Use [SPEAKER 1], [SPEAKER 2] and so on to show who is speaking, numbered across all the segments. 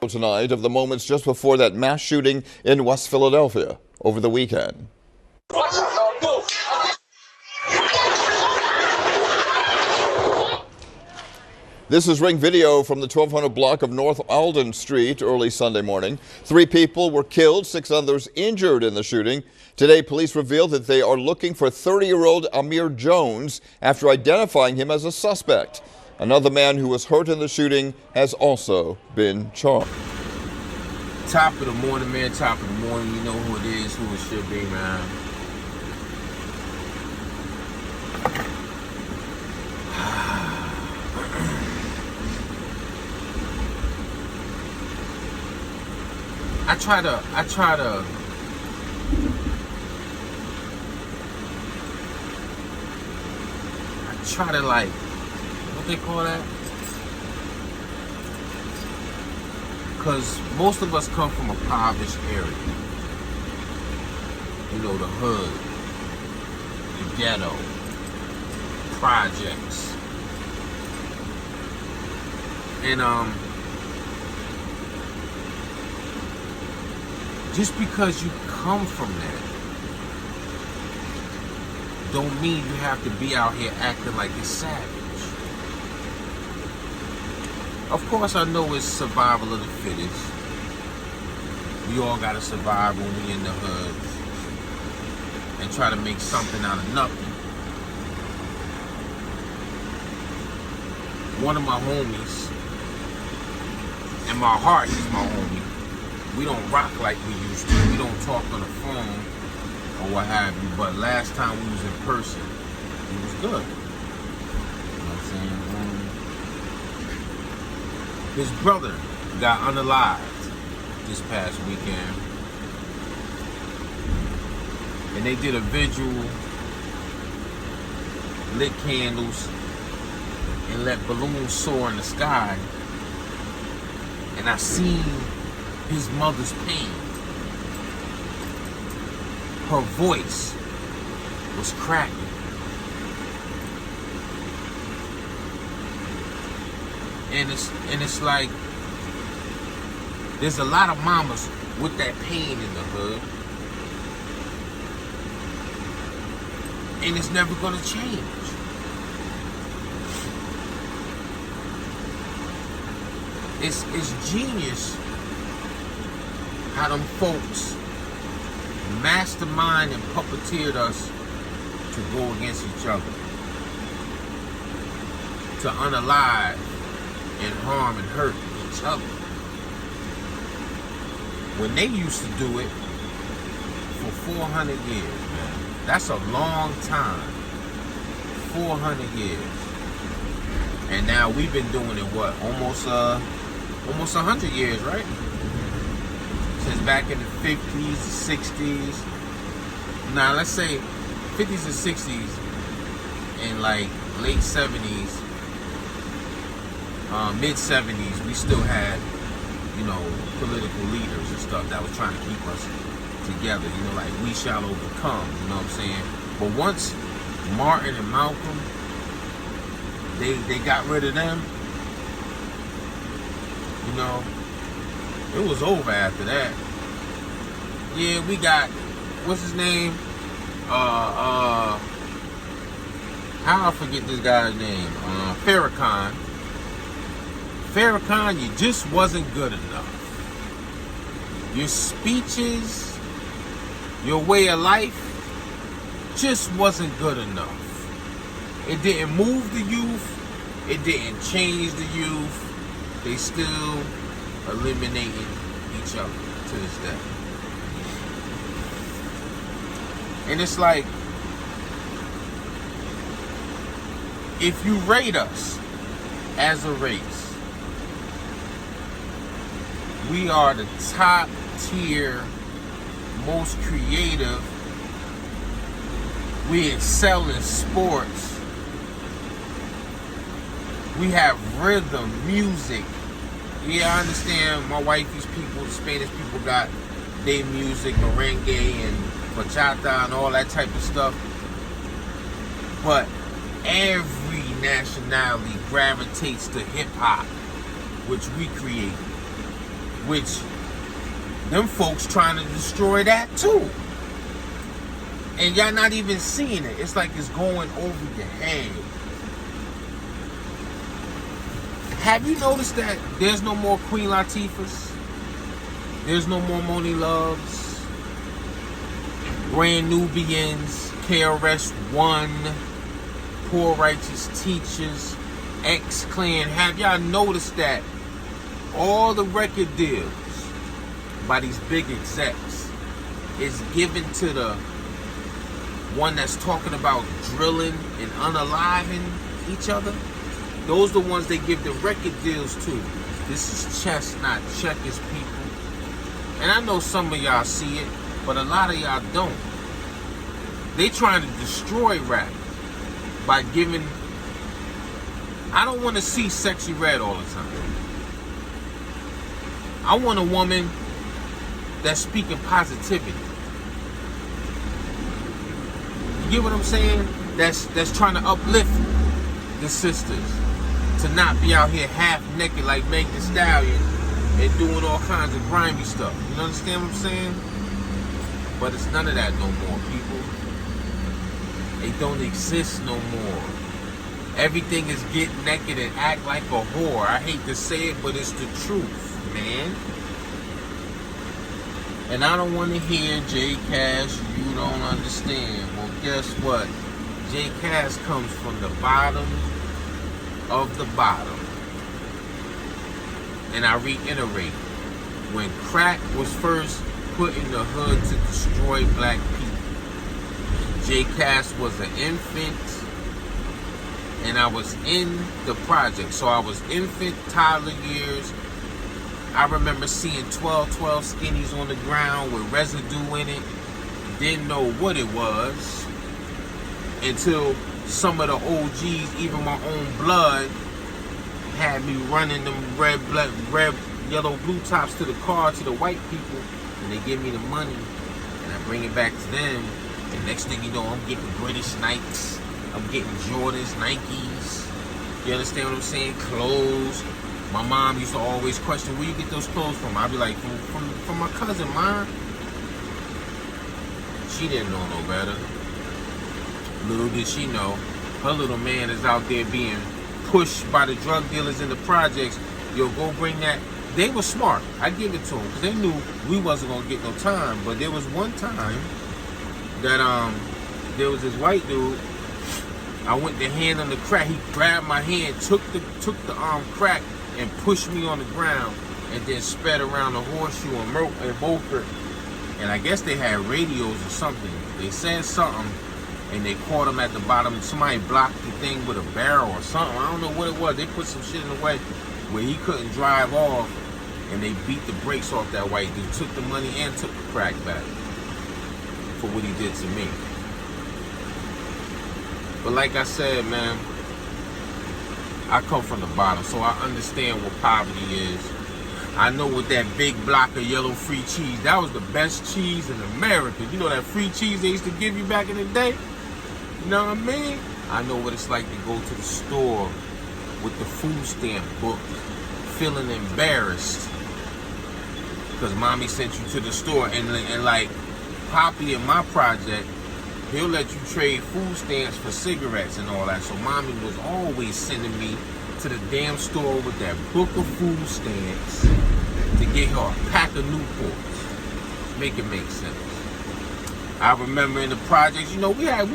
[SPEAKER 1] Tonight of the moments just before that mass shooting in West Philadelphia over the weekend. This is ring video from the 1200 block of North Alden Street early Sunday morning. 3 people were killed, 6 others injured in the shooting. Today, police revealed that they are looking for 30-year-old Amir Jones after identifying him as a suspect. Another man who was hurt in the shooting has also been charged.
[SPEAKER 2] Top of the morning, man. Top of the morning. You know who it is, who it should be, man. I try to like, what they call that? Because most of us come from a impoverished area. You know, the hood, the ghetto, projects. And just because you come from that don't mean you have to be out here acting like a savage. Of course, I know it's survival of the fittest. We all gotta survive when we in the hood and try to make something out of nothing. One of my homies, in my heart, he's my homie. We don't rock like we used to. We don't talk on the phone or what have you. But last time we was in person, it was good. You know what I'm saying? His brother got unalived this past weekend. And they did a vigil, lit candles, and let balloons soar in the sky. And I seen his mother's pain. Her voice was cracking. And it's like there's a lot of mamas with that pain in the hood. And it's never gonna change. It's genius how them folks mastermind and puppeteered us to go against each other, to unalive and harm and hurt each other. When they used to do it for 400 years, man. That's a long time. 400 years. And now we've been doing it, what, almost 100 years, right? Since back in the 50s, 60s. Now, let's say 50s and 60s and like late 70s, mid 70s, we still had, you know, political leaders and stuff that was trying to keep us together. You know, like, we shall overcome, you know what I'm saying? But once Martin and Malcolm, they got rid of them, you know, it was over after that. Yeah, we got, what's his name? How I forget this guy's name? Farrakhan. Farrakhan, you just wasn't good enough. Your speeches, your way of life, just wasn't good enough. It didn't move the youth. It didn't change the youth. They still eliminating each other to this day. And it's like, if you rate us as a race, we are the top tier, most creative. We excel in sports. We have rhythm, music. Yeah, I understand my wifey's people, the Spanish people, got their music, merengue and bachata and all that type of stuff. But every nationality gravitates to hip-hop, which we created. which them folks trying to destroy that too. And y'all not even seeing it. It's like it's going over your head. Have you noticed that there's no more Queen Latifahs? There's no more Moni Loves, Brand Nubians, KRS-One, Poor Righteous Teachers, X-Clan. Have y'all noticed that all the record deals by these big execs is given to the one that's talking about drilling and unaliving each other? Those are the ones they give the record deals to. This is chess, not checkers, people. And I know some of y'all see it, but a lot of y'all don't. They trying to destroy rap by giving... I don't want to see Sexy Red all the time. I want a woman that's speaking positivity. You get what I'm saying? That's trying to uplift the sisters. To not be out here half naked like Meg Thee Stallion and doing all kinds of grimy stuff. You understand what I'm saying? But it's none of that no more, people. They don't exist no more. Everything is get naked and act like a whore. I hate to say it, but it's the truth, man. And I don't want to hear J Cash, you don't understand. Well, guess what? J Cash comes from the bottom of the bottom. And I reiterate, when crack was first put in the hood to destroy black people, J Cash was an infant, and I was in the project. So I was infant, toddler years. I remember seeing 12 skinnies on the ground with residue in it. Didn't know what it was until some of the OGs, even my own blood, had me running them red, yellow, blue tops to the car to the white people, and they give me the money, and I bring it back to them. And next thing you know, I'm getting British Nikes, I'm getting Jordans, Nikes. You understand what I'm saying? Clothes. My mom used to always question, where you get those clothes from? I'd be like, from my cousin, Mom. She didn't know no better. Little did she know, her little man is out there being pushed by the drug dealers in the projects. Yo, go bring that. They were smart. I give it to them because they knew we wasn't gonna get no time. But there was one time that there was this white dude. I went to hand him the crack. He grabbed my hand, took the crack, and pushed me on the ground, and then sped around the horseshoe and Beaufort. And I guess they had radios or something. They said something. And they caught him at the bottom. Somebody blocked the thing with a barrel or something. I don't know what it was. They put some shit in the way where he couldn't drive off. And they beat the brakes off that white dude. Took the money and took the crack back for what he did to me. But like I said, man, I come from the bottom. So I understand what poverty is. I know what that big block of yellow free cheese. That was the best cheese in America. You know that free cheese they used to give you back in the day? You know what I mean? I know what it's like to go to the store with the food stamp book, feeling embarrassed because mommy sent you to the store. And like Poppy in my project, he'll let you trade food stamps for cigarettes and all that. So mommy was always sending me to the damn store with that book of food stamps to get her a pack of Newports. Make it make sense. I remember in the projects, you know, we had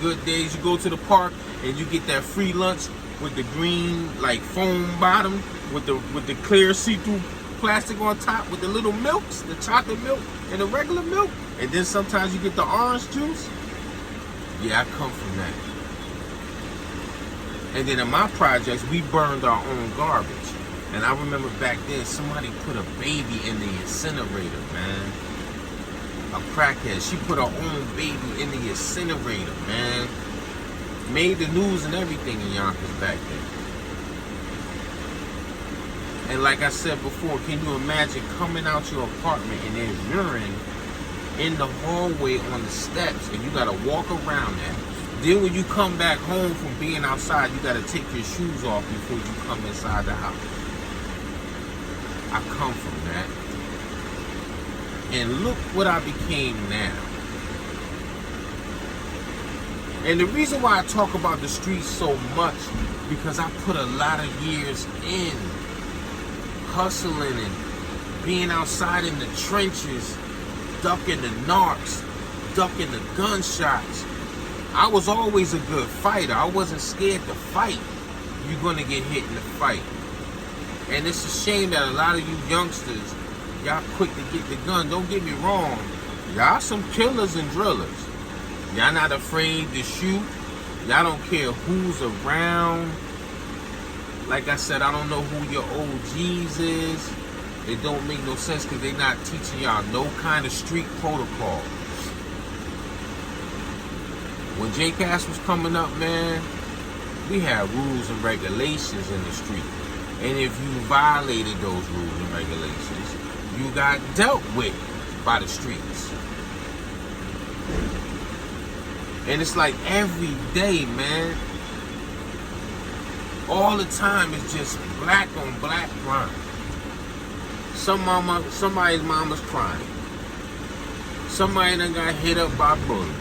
[SPEAKER 2] good days. You go to the park and you get that free lunch with the green like foam bottom with the clear see-through plastic on top with the little milks, the chocolate milk and the regular milk. And then sometimes you get the orange juice. Yeah, I come from that. And then in my projects, we burned our own garbage. And I remember back then, somebody put a baby in the incinerator, man. A crackhead. She put her own baby in the incinerator, man. Made the news and everything in Yonkers back then. And like I said before, can you imagine coming out your apartment and there's urine in the hallway on the steps and you gotta walk around that? Then when you come back home from being outside, you gotta take your shoes off before you come inside the house. I come from that. And look what I became now. And the reason why I talk about the streets so much, because I put a lot of years in hustling and being outside in the trenches, ducking the narcs, ducking the gunshots. I was always a good fighter. I wasn't scared to fight. You're gonna get hit in the fight. And it's a shame that a lot of you youngsters, y'all quick to get the gun. Don't get me wrong. Y'all some killers and drillers. Y'all not afraid to shoot. Y'all don't care who's around. Like I said, I don't know who your OGs is. It don't make no sense because they're not teaching y'all no kind of street protocol. When J-Cass was coming up, man, we had rules and regulations in the street. And if you violated those rules and regulations, you got dealt with by the streets. And it's like every day, man, all the time it's just black on black crime. Somebody's mama's crying. Somebody done got hit up by bullets.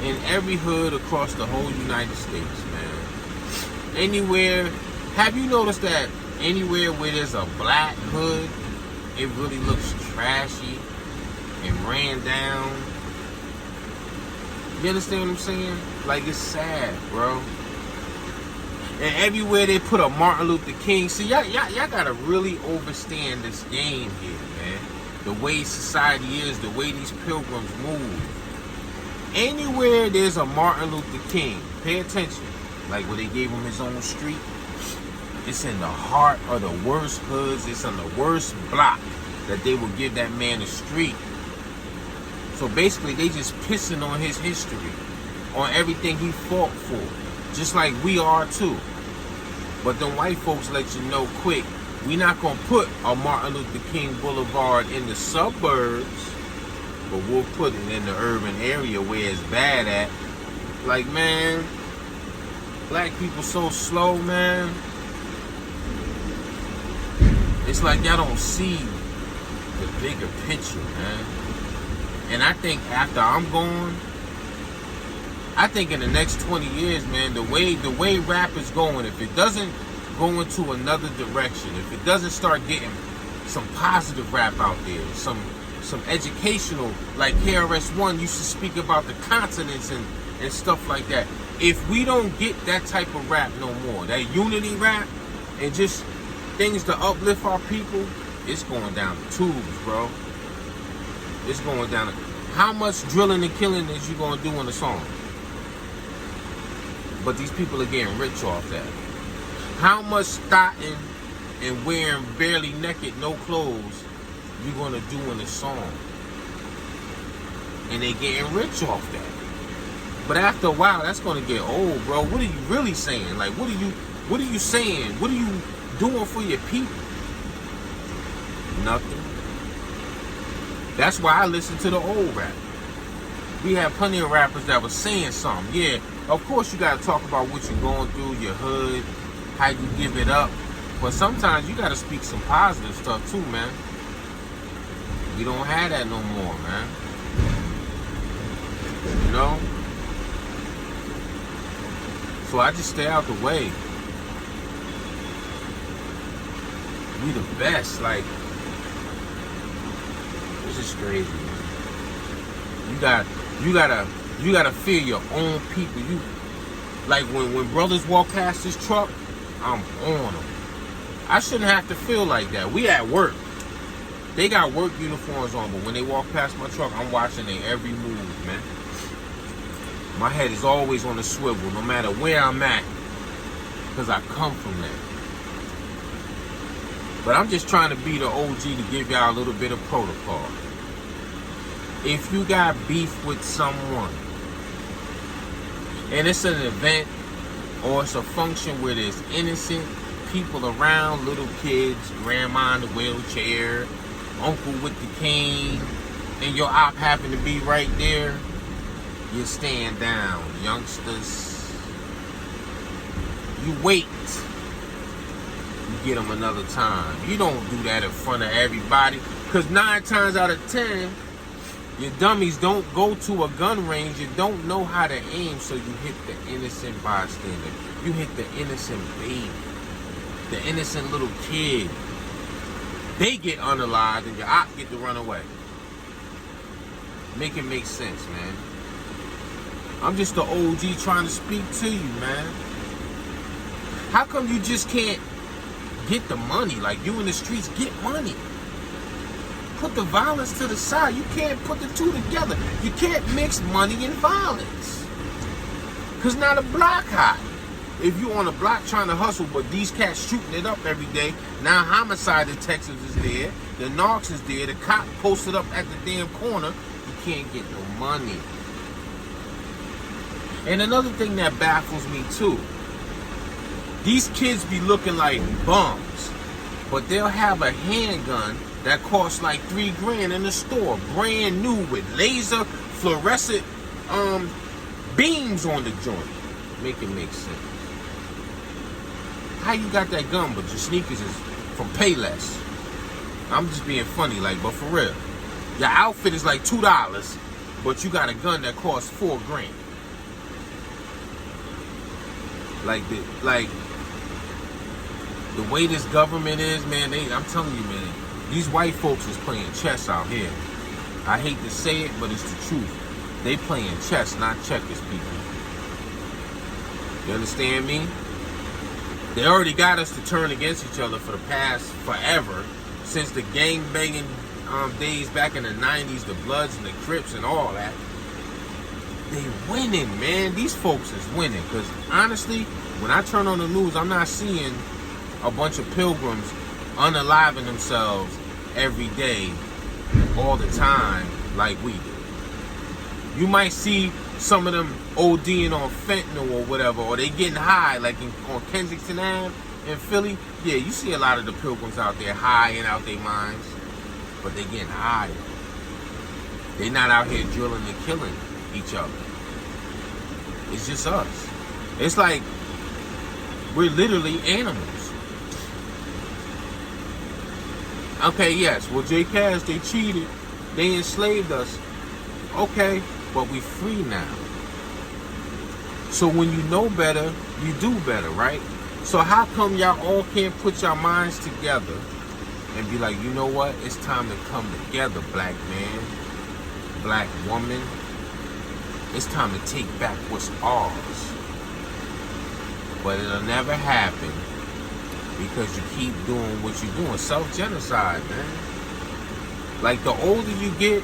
[SPEAKER 2] In every hood across the whole United States, man. Anywhere, have you noticed that anywhere where there's a black hood, it really looks trashy and ran down? You understand what I'm saying? Like, it's sad, bro. And everywhere they put a Martin Luther King. See, y'all gotta really understand this game here, man. The way society is, the way these pilgrims move. Anywhere there's a Martin Luther King, pay attention. Like where they gave him his own street. It's in the heart of the worst hoods. It's on the worst block that they will give that man a street. So basically, they just pissing on his history, on everything he fought for, just like we are too. But them white folks let you know quick, we not gonna put a Martin Luther King Boulevard in the suburbs, but we'll put it in the urban area where it's bad at. Like, man, black people so slow, man. It's like y'all don't see the bigger picture, man. And I think after I'm gone, I think in the next 20 years, man, the way rap is going, if it doesn't go into another direction, if it doesn't start getting some positive rap out there, some educational, like KRS-One used to speak about the continents and stuff like that. If we don't get that type of rap no more, that unity rap, and just things to uplift our people, it's going down the tubes, bro. It's going down. How much drilling and killing is you going to do in a song? But these people are getting rich off that. How much starting and wearing barely naked, no clothes, you going to do in a song? And they getting rich off that. But after a while, that's going to get old, bro. What are you really saying? Like, what are you saying? What are you doing for your people? Nothing. That's why I listen to the old rap. We had plenty of rappers that was saying something. Yeah, of course you got to talk about what you're going through, your hood, how you give it up. But sometimes you got to speak some positive stuff too, man. We don't have that no more, man. You know? So I just stay out the way. We the best, like, it's just crazy, man. You gotta fear your own people. You like when brothers walk past this truck, I'm on them. I shouldn't have to feel like that. We at work. They got work uniforms on, but when they walk past my truck, I'm watching their every move, man. My head is always on the swivel, no matter where I'm at, because I come from that. But I'm just trying to be the OG to give y'all a little bit of protocol. If you got beef with someone, and it's an event or it's a function where there's innocent people around, little kids, grandma in the wheelchair, uncle with the cane, and your op happen to be right there, you stand down, youngsters. You wait. get them another time. You don't do that in front of everybody, because 9 times out of 10, you dummies don't go to a gun range. You don't know how to aim, so you hit the innocent bystander. You hit the innocent baby, the innocent little kid. They get unalived, and your op get to run away. Make it make sense, man. I'm just the OG trying to speak to you, man. How come you just can't get the money? Like, you in the streets, get money. Put the violence to the side. You can't put the two together. You can't mix money and violence. Because now the block hot. If you on a block trying to hustle, but these cats shooting it up every day, now homicide detectives is there, the narcs is there, the cop posted up at the damn corner, you can't get no money. And another thing that baffles me too, these kids be looking like bums, but they'll have a handgun that costs like $3 grand in the store, brand new with laser fluorescent beams on the joint. Make it make sense. How you got that gun, but your sneakers is from Payless? I'm just being funny, like, but for real. Your outfit is like $2, but you got a gun that costs $4 grand. Like the way this government is, man, I'm telling you, man, these white folks is playing chess out here. I hate to say it, but it's the truth. They playing chess, not checkers, people. You understand me? They already got us to turn against each other for the past forever, since the gang banging days back in the 90s, the Bloods and the Crips and all that. They winning, man. These folks is winning. Because honestly, when I turn on the news, I'm not seeing a bunch of pilgrims unaliving themselves every day, all the time, like we do. You might see some of them ODing on fentanyl or whatever, or they getting high, like on Kensington Ave in Philly. Yeah, you see a lot of the pilgrims out there high and out their minds, but they getting high. They not out here drilling and killing each other. It's just us. It's like we're literally animals. Okay, yes, well, J. Cash, they cheated. They enslaved us. Okay, but we free now. So when you know better, you do better, right? So how come y'all all can't put your minds together and be like, you know what? It's time to come together, black man, black woman. It's time to take back what's ours. But it'll never happen because you keep doing what you're doing. Self-genocide, man. Like, the older you get,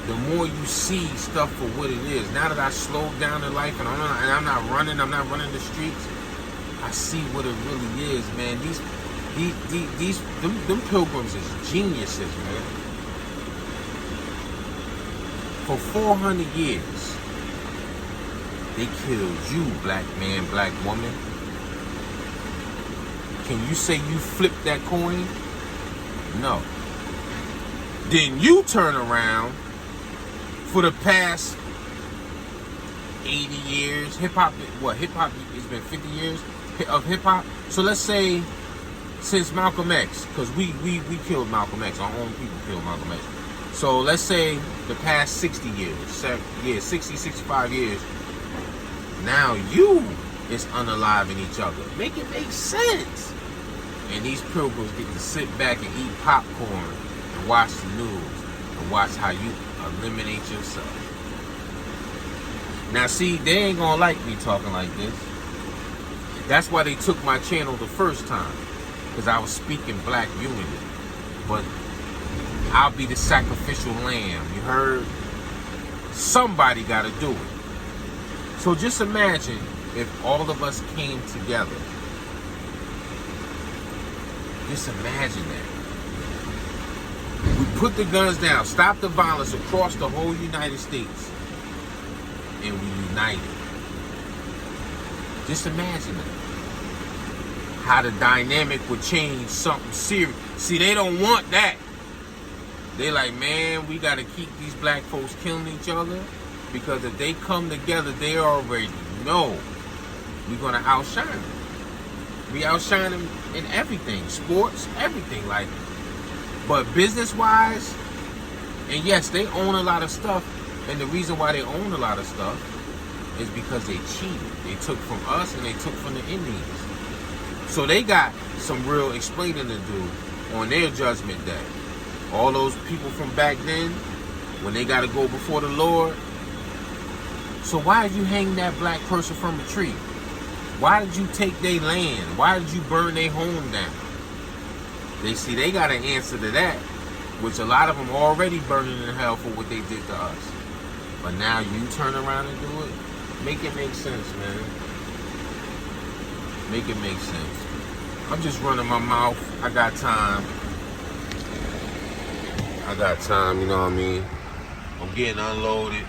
[SPEAKER 2] the more you see stuff for what it is. Now that I slowed down in life and I'm not running the streets, I see what it really is, man. Them pilgrims is geniuses, man. For 400 years, they killed you, black man, black woman. Can you say you flipped that coin? No. Then you turn around for the past 80 years. Hip-hop, what? Hip-hop has been 50 years of hip-hop. So let's say since Malcolm X, because we killed Malcolm X. Our own people killed Malcolm X. So let's say the past 60 years, 60, 65 years, now you is unaliving each other. Make it make sense. And these pilgrims get to sit back and eat popcorn and watch the news and watch how you eliminate yourself. Now see, they ain't gonna like me talking like this. That's why they took my channel the first time, because I was speaking black unity. But I'll be the sacrificial lamb, you heard? Somebody gotta do it. So just imagine if all of us came together. Just imagine that. We put the guns down, stop the violence across the whole United States, and we united. Just imagine that. How the dynamic would change something serious. See, they don't want that. They like, man, we got to keep these black folks killing each other, because if they come together, they already know we're going to outshine them. We outshine them in everything, sports, everything. Like, but business-wise, and yes, they own a lot of stuff. And the reason why they own a lot of stuff is because they cheated. They took from us and they took from the Indians. So they got some real explaining to do on their judgment day. All those people from back then, when they got to go before the Lord. So why did you hang that black person from a tree? Why did you take their land? Why did you burn their home down? They got an answer to that, which a lot of them already burning in hell for what they did to us. But now you turn around and do it. Make it make sense, man. Make it make sense. I'm just running my mouth. I got time. You know what I mean? I'm getting unloaded.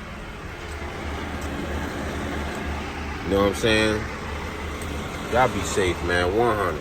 [SPEAKER 2] You know what I'm saying? Y'all be safe, man. 100.